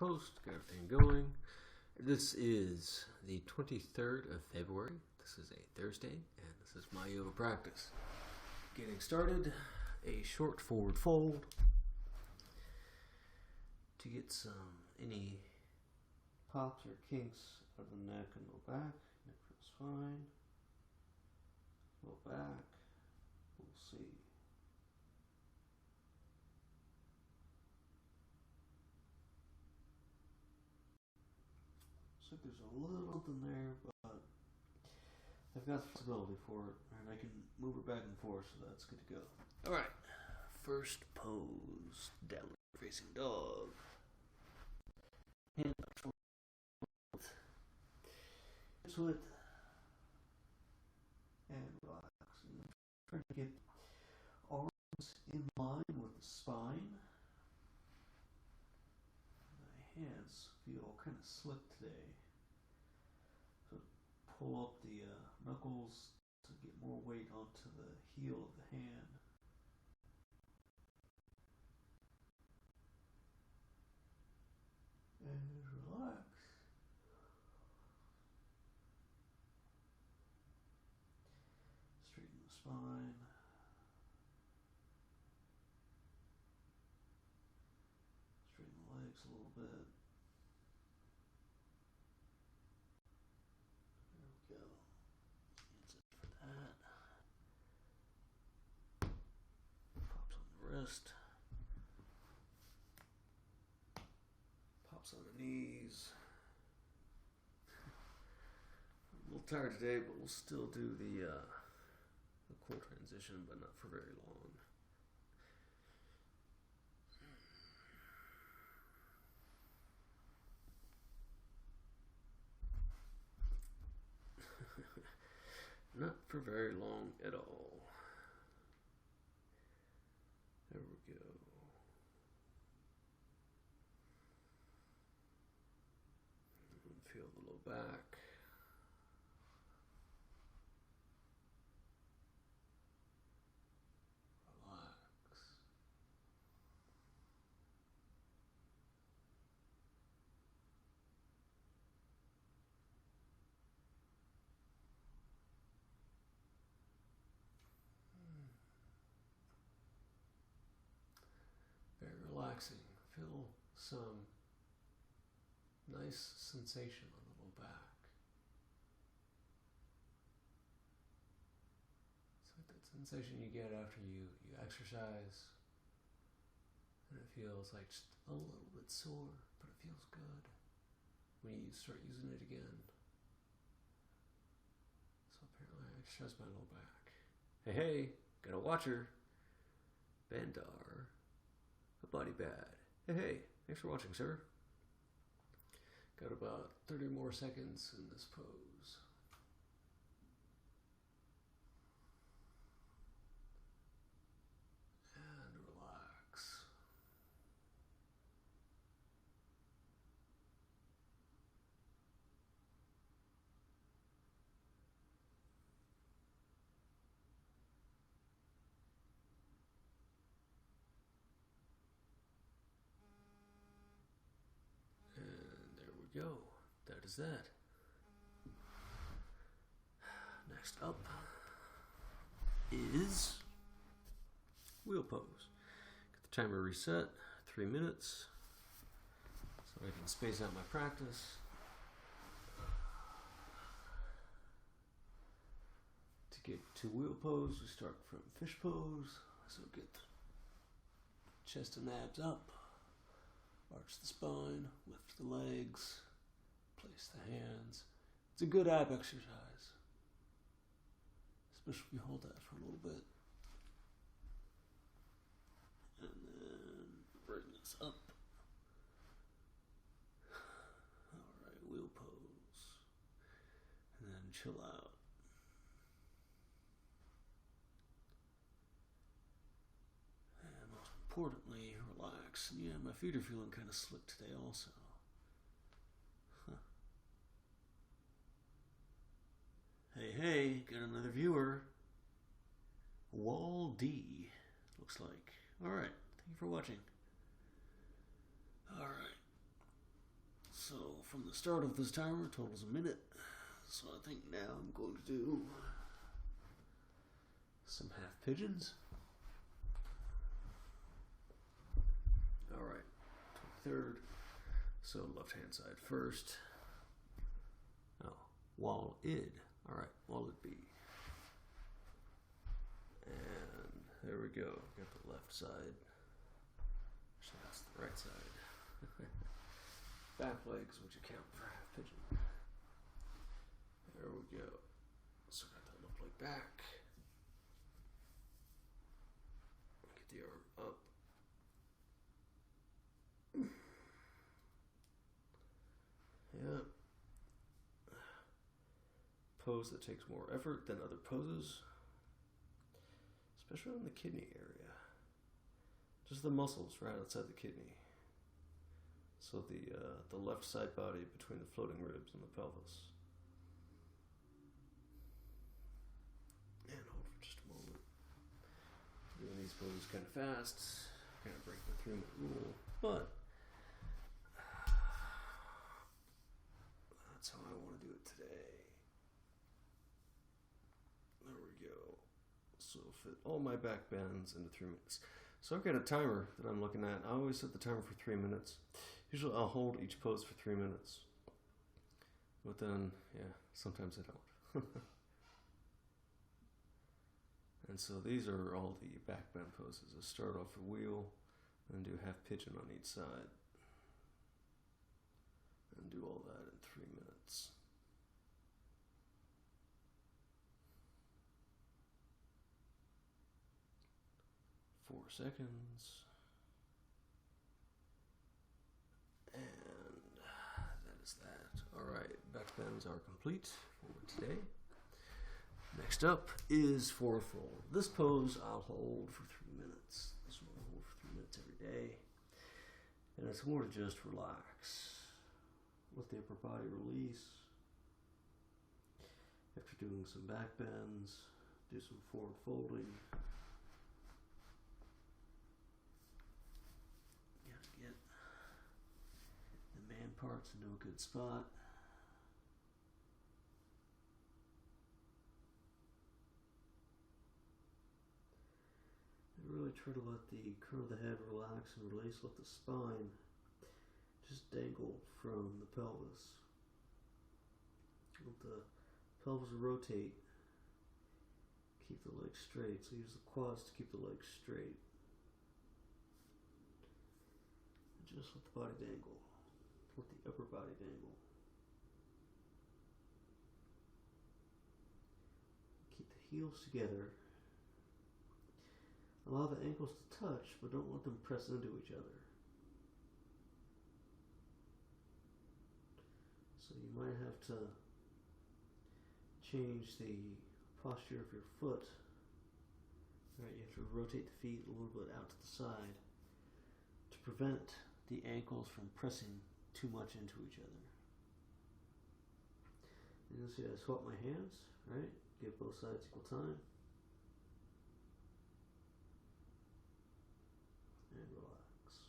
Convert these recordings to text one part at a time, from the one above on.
post, got everything going. This is the 23rd of February. This is a Thursday, and this is my yoga practice. Getting started, a short forward fold to get any pops or kinks out of the neck and low back. Neck feels fine. Low back, we'll see. So there's a little something there, but I've got the flexibility for it, and I can move it back and forth, so that's good to go. Alright, first pose, downward facing dog. Hand up short. Switch. And relax. And try to get arms in line with the spine. My hands feel kind of slick today. So pull up the knuckles to get more weight onto the heel of the hand. And relax. Straighten the spine. Straighten the legs a little bit. There we go. That's it for that. Pops on the wrist. Pops on the knees. I'm a little tired today, but we'll still do the core transition, but not for very long. Not for very long at all. There we go. Feel the low back. Very relaxing. Feel some nice sensation on the low back. It's like that sensation you get after you exercise, and it feels like just a little bit sore, but it feels good when you start using it again. So apparently I exercise my low back. Hey, got a watcher. Bandar. A body bad. Hey, thanks for watching, sir. Got about 30 more seconds in this pose. And relax. Go. That is that. Next up is wheel pose. Get the timer reset, 3 minutes, so I can space out my practice. To get to wheel pose, we start from fish pose. So get chest and abs up. Arch the spine, lift the legs, place the hands. It's a good ab exercise, especially if you hold that for a little bit. And then bring this up. Alright, wheel pose. And then chill out. And most importantly, relax. And yeah, my feet are feeling kind of slick today also. Hey, got another viewer. Wall D, looks like. Alright, thank you for watching. Alright. from the start of this timer totals a minute. So I think now I'm going to do some half pigeons. Alright, 23rd. So left hand side first. Oh, wall id. Alright, wall it be. And there we go. Got the left side. Actually, that's the right side. Back legs, which account for half pigeon. There we go. So got that left leg back. Get the arm up. Yep. Pose that takes more effort than other poses, especially in the kidney area. Just the muscles right outside the kidney. So the left side body between the floating ribs and the pelvis. And hold for just a moment. Doing these poses kind of fast, kind of break the 3-minute rule, but that's how I want to do it today. There we go. So fit all my back bends into 3 minutes. So I've got a timer that I'm looking at. I always set the timer for 3 minutes. Usually I'll hold each pose for 3 minutes. But then, yeah, sometimes I don't. And so these are all the back bend poses. I start off a wheel and do half pigeon on each side. And do all that in 3 minutes. Four seconds. And that is that. Alright, back bends are complete for today. Next up is forward fold. This pose I'll hold for 3 minutes. This one I'll hold for 3 minutes every day. And it's more to just relax. Let the upper body release. After doing some back bends, do some forward folding. Get the man parts into a good spot. And really try to let the crown of the head relax and release. Let the spine just dangle from the pelvis. Let the pelvis rotate. Keep the legs straight. So use the quads to keep the legs straight. Just let the body dangle. Let the upper body dangle. Keep the heels together. Allow the ankles to touch, but don't let them press into each other. So you might have to change the posture of your foot. Right, you have to rotate the feet a little bit out to the side to prevent the ankles from pressing too much into each other. And you'll see I swap my hands, right? Give both sides equal time. And relax.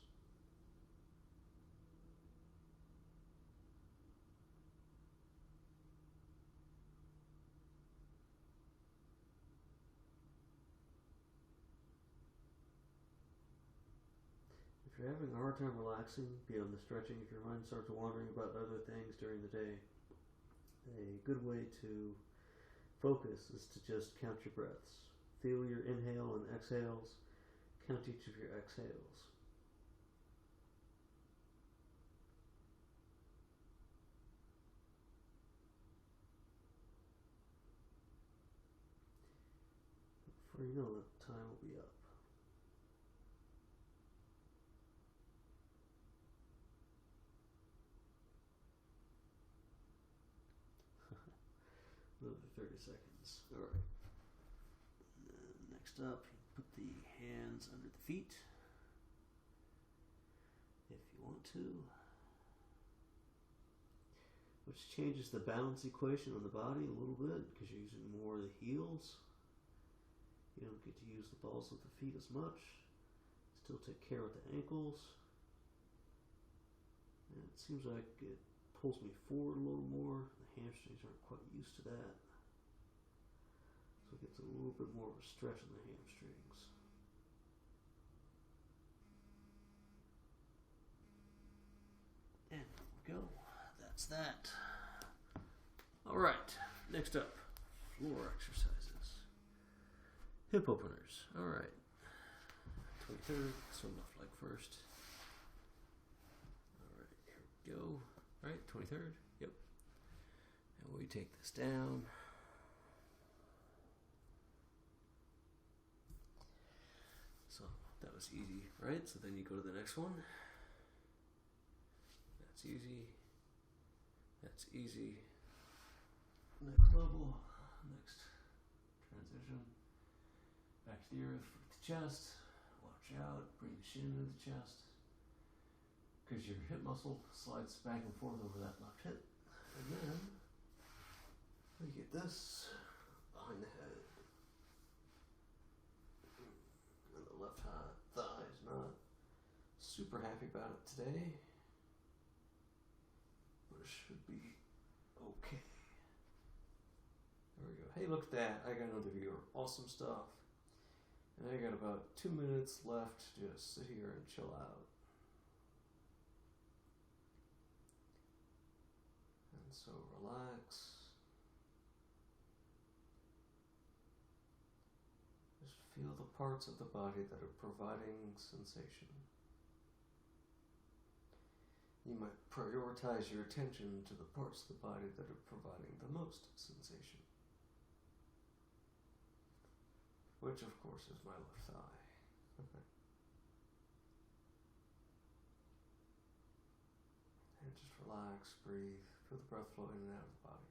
If you're having a hard time relaxing beyond the stretching, if your mind starts wandering about other things during the day, a good way to focus is to just count your breaths. Feel your inhale and exhales. Count each of your exhales. Before you know it, time will be up. Another 30 seconds. Alright. Next up, put the hands under the feet if you want to, which changes the balance equation on the body a little bit because you're using more of the heels. You don't get to use the balls of the feet as much. Still take care of the ankles. And it seems like it pulls me forward a little more. The hamstrings aren't quite used to that. So it gets a little bit more of a stretch in the hamstrings. And there we go. That's that. Alright, next up, floor exercises. Hip openers. Alright. 23rd, so left leg first. Alright, here we go. Alright, 23rd, yep. And we take this down. So that was easy, right? So then you go to the next one. That's easy. That's easy. Next level, next transition. Back to the earth with the chest. Watch out, bring the shin into the chest. Because your hip muscle slides back and forth over that left hip. And then we get this behind the head. And the left thigh is not super happy about it today. But it should be okay. There we go. Hey, look at that. I got another viewer. Awesome stuff. And I got about 2 minutes left to just sit here and chill out. And so relax. Just feel the parts of the body that are providing sensation. You might prioritize your attention to the parts of the body that are providing the most sensation. Which, of course, is my left thigh. And just relax, breathe, feel the breath flow in and out of the body.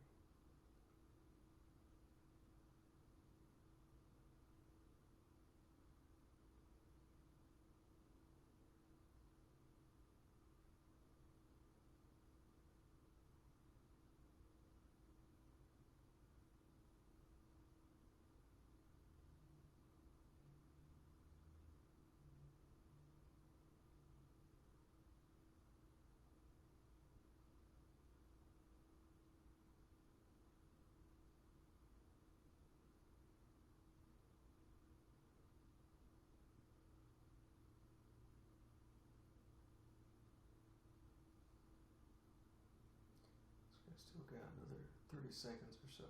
Still got another 30 seconds or so.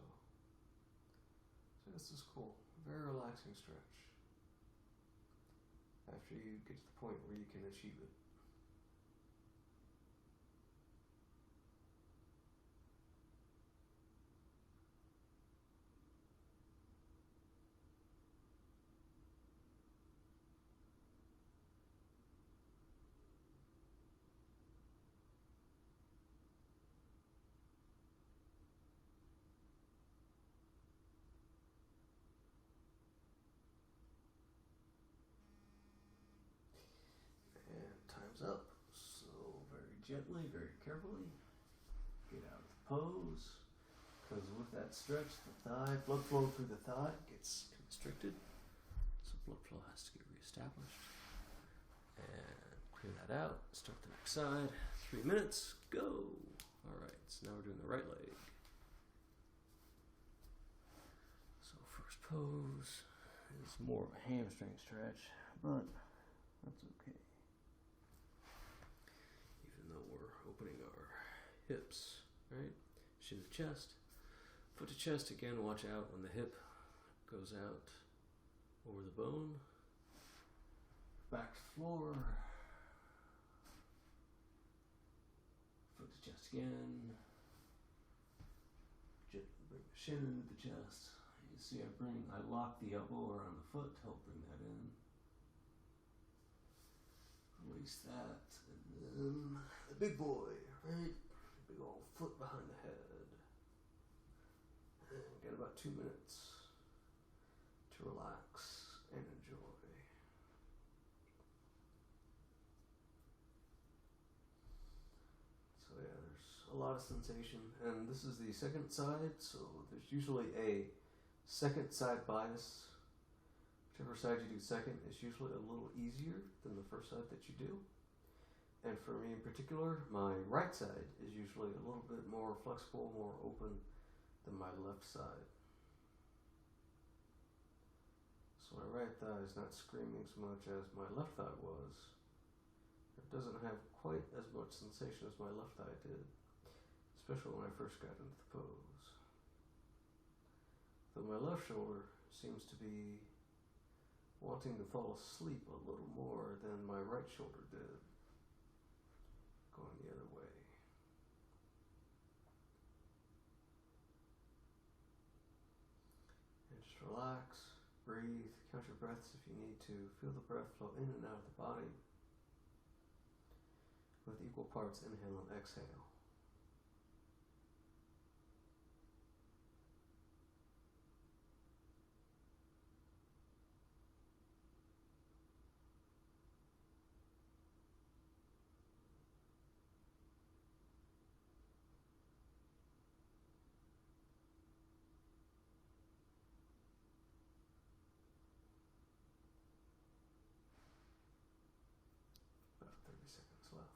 So this is cool. Very relaxing stretch. After you get to the point where you can achieve it. Up. So very gently, very carefully, get out of the pose. Because with that stretch, the thigh, blood flow through the thigh gets constricted. So blood flow has to get reestablished. And clear that out. Start the next side. 3 minutes. Go. Alright, so now we're doing the right leg. So first pose is more of a hamstring stretch, but that's okay. Opening our hips, right? Shin to chest, foot to chest. Again, watch out when the hip goes out over the bone. Back to floor. Foot to chest again. Gently bring the shin into the chest. You see, I lock the elbow around the foot to help bring that in. Release that, and then the big boy, right? Big old foot behind the head. And we got about 2 minutes to relax and enjoy. So yeah, there's a lot of sensation, and this is the second side, so there's usually a second side bias. Whichever side you do second is usually a little easier than the first side that you do. And for me in particular, my right side is usually a little bit more flexible, more open than my left side. So my right thigh is not screaming so much as my left thigh was. It doesn't have quite as much sensation as my left thigh did, especially when I first got into the pose. Though my left shoulder seems to be wanting to fall asleep a little more than my right shoulder did, going the other way. And just relax, breathe, count your breaths if you need to. Feel the breath flow in and out of the body with equal parts inhale and exhale. About 30 seconds left.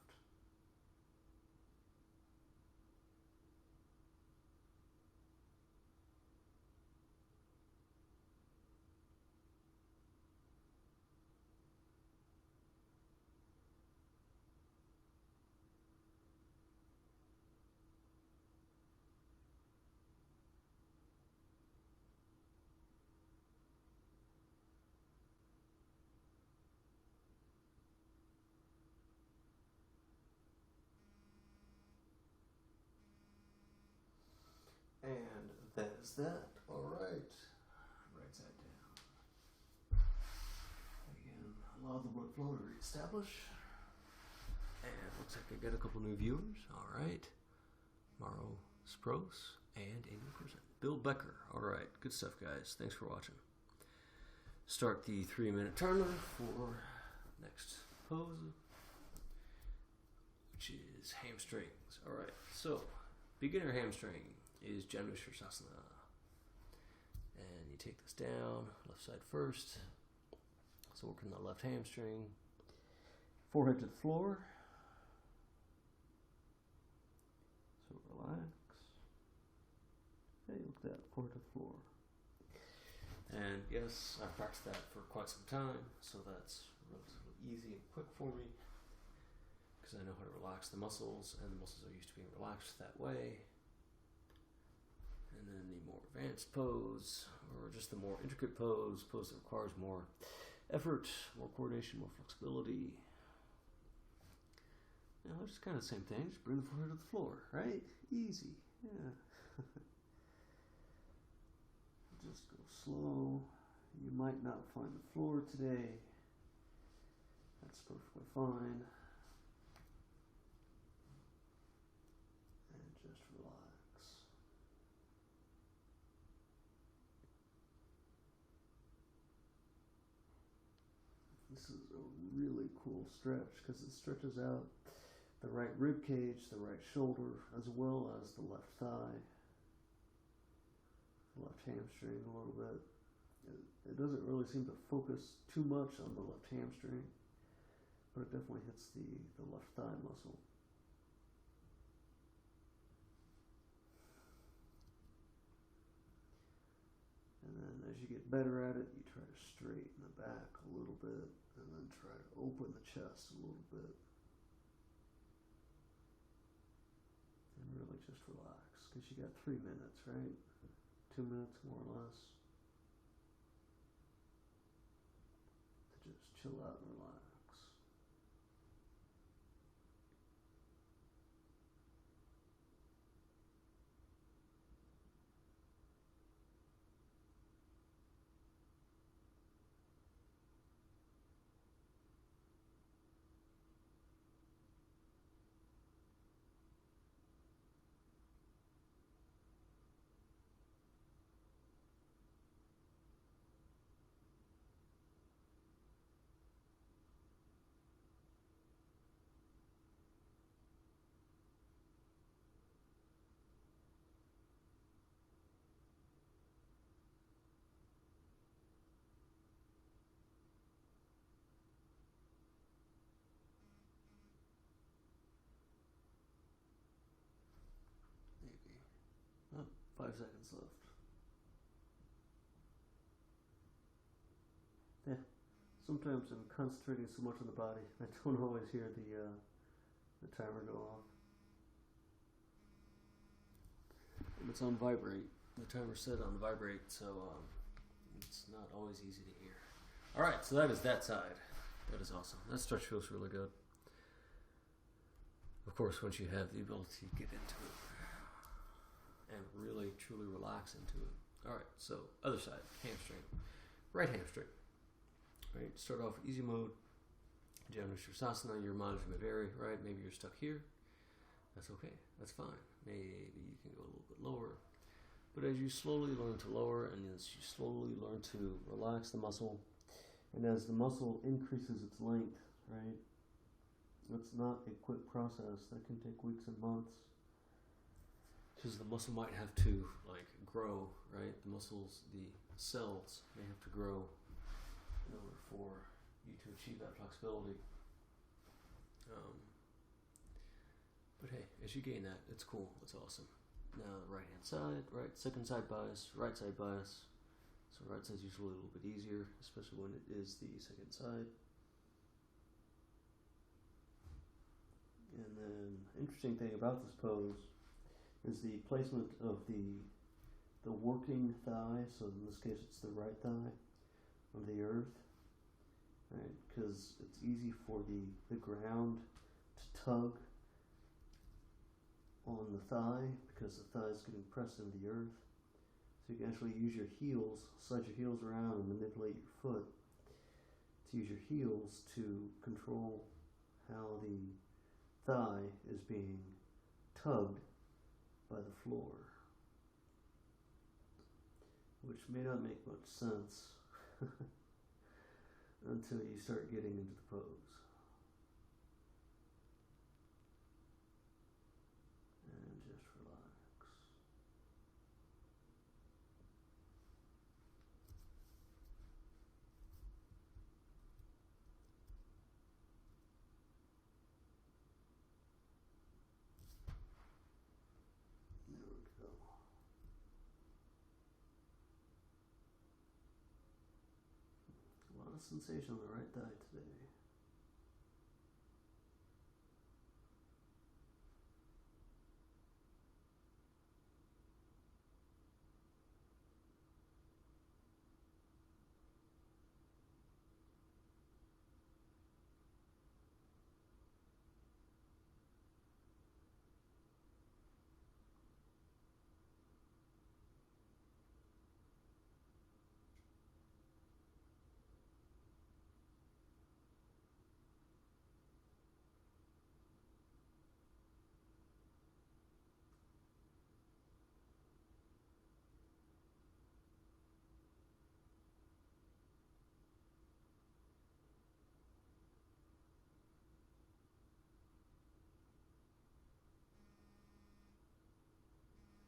And that is that. Alright. Right side down. Again, allow the blood flow to reestablish. And looks like I got a couple new viewers. Alright. Maro Spros and a new person. Bill Becker. Alright. Good stuff, guys. Thanks for watching. Start the 3-minute timer for next pose, which is hamstrings. Alright. So, beginner hamstring is Janu Shirsasana. And you take this down, left side first. So working the left hamstring. Forehead to the floor. So relax. Hey, look at that, forehead to the floor. And yes, I've practiced that for quite some time, so that's relatively easy and quick for me, because I know how to relax the muscles, and the muscles are used to being relaxed that way. And then the more advanced pose, or just the more intricate pose that requires more effort, more coordination, more flexibility. You know, it's just kind of the same thing. Just bring the forehead to the floor, right? Easy. Yeah. Just go slow. You might not find the floor today. That's perfectly fine. And just relax. This is a really cool stretch because it stretches out the right rib cage, the right shoulder, as well as the left thigh, the left hamstring a little bit. It doesn't really seem to focus too much on the left hamstring, but it definitely hits the left thigh muscle. And then as you get better at it, you try to straighten the back a little bit, and then try to open the chest a little bit. And really just relax, because you got 3 minutes, right? 2 minutes more or less. To just chill out and relax. Oh, 5 seconds left. Yeah. Sometimes I'm concentrating so much on the body, I don't always hear the timer go off. And it's on vibrate. The timer's set on vibrate, so it's not always easy to hear. All right, so that is that side. That is awesome. That stretch feels really good. Of course, once you have the ability to get into it and really, truly relax into it. All right, so other side, hamstring. Right hamstring. Right, start off with easy mode. Janu Shirsasana, your mind may vary, right? Maybe you're stuck here. That's okay. That's fine. Maybe you can go a little bit lower. But as you slowly learn to lower and as you slowly learn to relax the muscle, and as the muscle increases its length, right? It's not a quick process. That can take weeks and months. Because the muscle might have to grow, right? The muscles, the cells may have to grow in order for you to achieve that flexibility. But hey, as you gain that, it's cool. It's awesome. Now, right hand side, right, second side bias, right side bias. So right side is usually a little bit easier, especially when it is the second side. And then, interesting thing about this pose is the placement of the working thigh. So in this case, it's the right thigh on the earth, right? Because it's easy for the ground to tug on the thigh because the thigh is getting pressed into the earth. So you can actually use your heels, slide your heels around and manipulate your foot to use your heels to control how the thigh is being tugged by the floor, which may not make much sense until you start getting into the pose. And just relax. There we go. A lot of sensation on the right thigh today.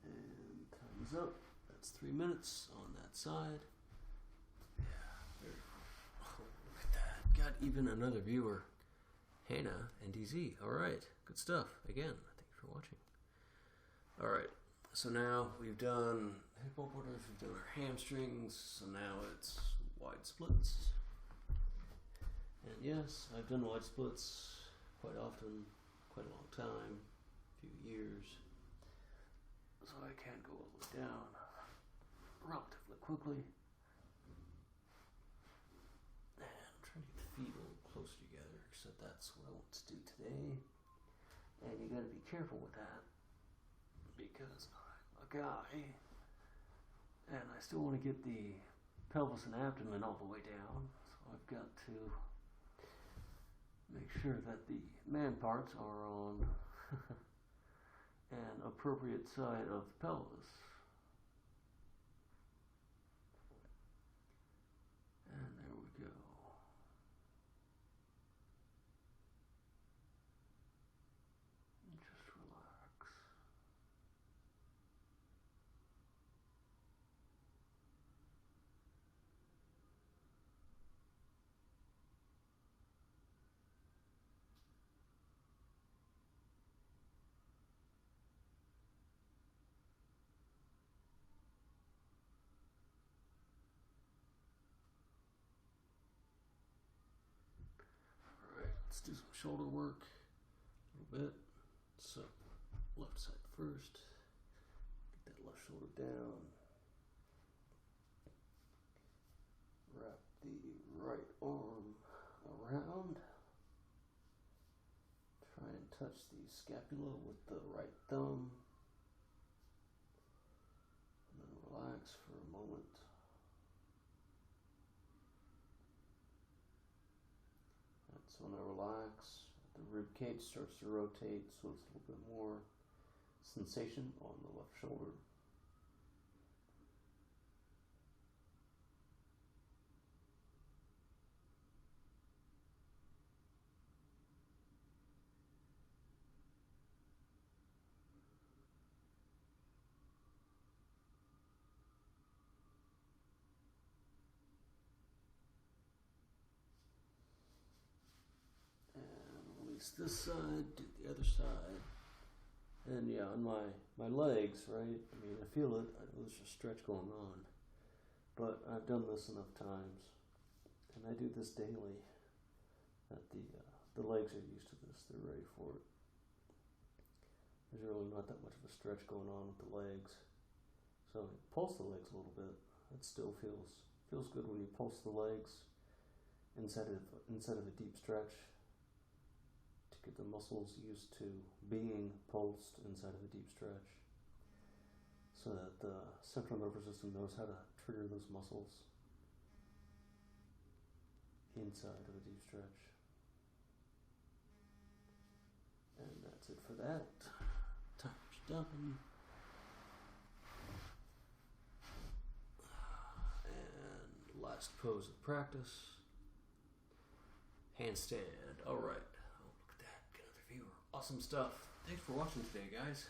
And time's up. That's 3 minutes on that side. Yeah, very cool. Oh, look at that. Got even another viewer. Hannah and DZ. Alright, good stuff. Again, thank you for watching. Alright, so now we've done hip openers, we've done our hamstrings, so now it's wide splits. And yes, I've done wide splits quite often, quite a long time, a few years. So I can go all the way down relatively quickly. And I'm trying to get the feet a little closer together, except that's what I want to do today. And you gotta be careful with that, because I'm a guy, and I still want to get the pelvis and abdomen all the way down. So I've got to make sure that the man parts are on an appropriate side of the pelvis. And there we go. And just relax. let's do some shoulder work a little bit. So, left side first. Get that left shoulder down. Wrap the right arm around. Try and touch the scapula with the right thumb. And then relax for a moment. That's when I relax. The rib cage starts to rotate, so it's a little bit more sensation on the left shoulder. This side, do the other side, and yeah, on my legs, right? I mean, I feel it. There's a stretch going on, but I've done this enough times, and I do this daily. That the legs are used to this; they're ready for it. There's really not that much of a stretch going on with the legs, so pulse the legs a little bit. It still feels good when you pulse the legs instead of a deep stretch. Get the muscles used to being pulsed inside of a deep stretch so that the central nervous system knows how to trigger those muscles inside of a deep stretch. And that's it for that. Timer's done. And last pose of practice. Handstand. All right. Awesome stuff. Thanks for watching today, guys.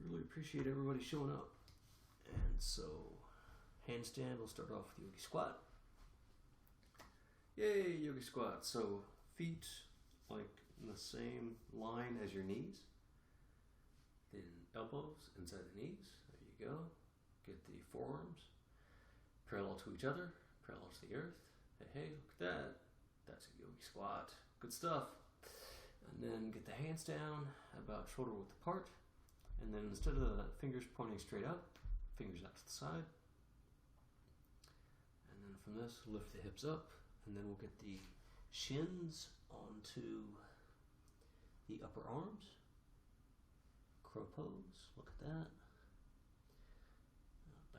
Really appreciate everybody showing up. And so, handstand, we'll start off with yogi squat. Yay, yogi squat. So, feet like in the same line as your knees. Then elbows inside the knees. There you go. Get the forearms parallel to each other, parallel to the earth. Hey, look at that. That's a yogi squat. Good stuff. And then get the hands down about shoulder width apart. And then instead of the fingers pointing straight up, fingers out to the side. And then from this, lift the hips up. And then we'll get the shins onto the upper arms. Crow pose. Look at that.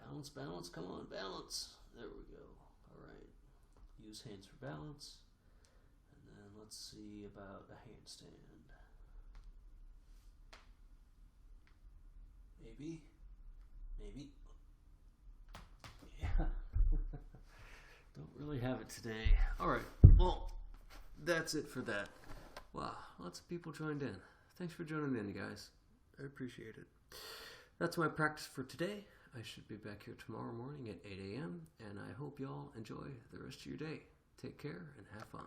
Balance, balance. Come on, balance. There we go. All right. Use hands for balance. Let's see about a handstand. Maybe. Yeah. Don't really have it today. Alright, well, that's it for that. Wow, lots of people joined in. Thanks for joining in, guys. I appreciate it. That's my practice for today. I should be back here tomorrow morning at 8 a.m. and I hope y'all enjoy the rest of your day. Take care and have fun.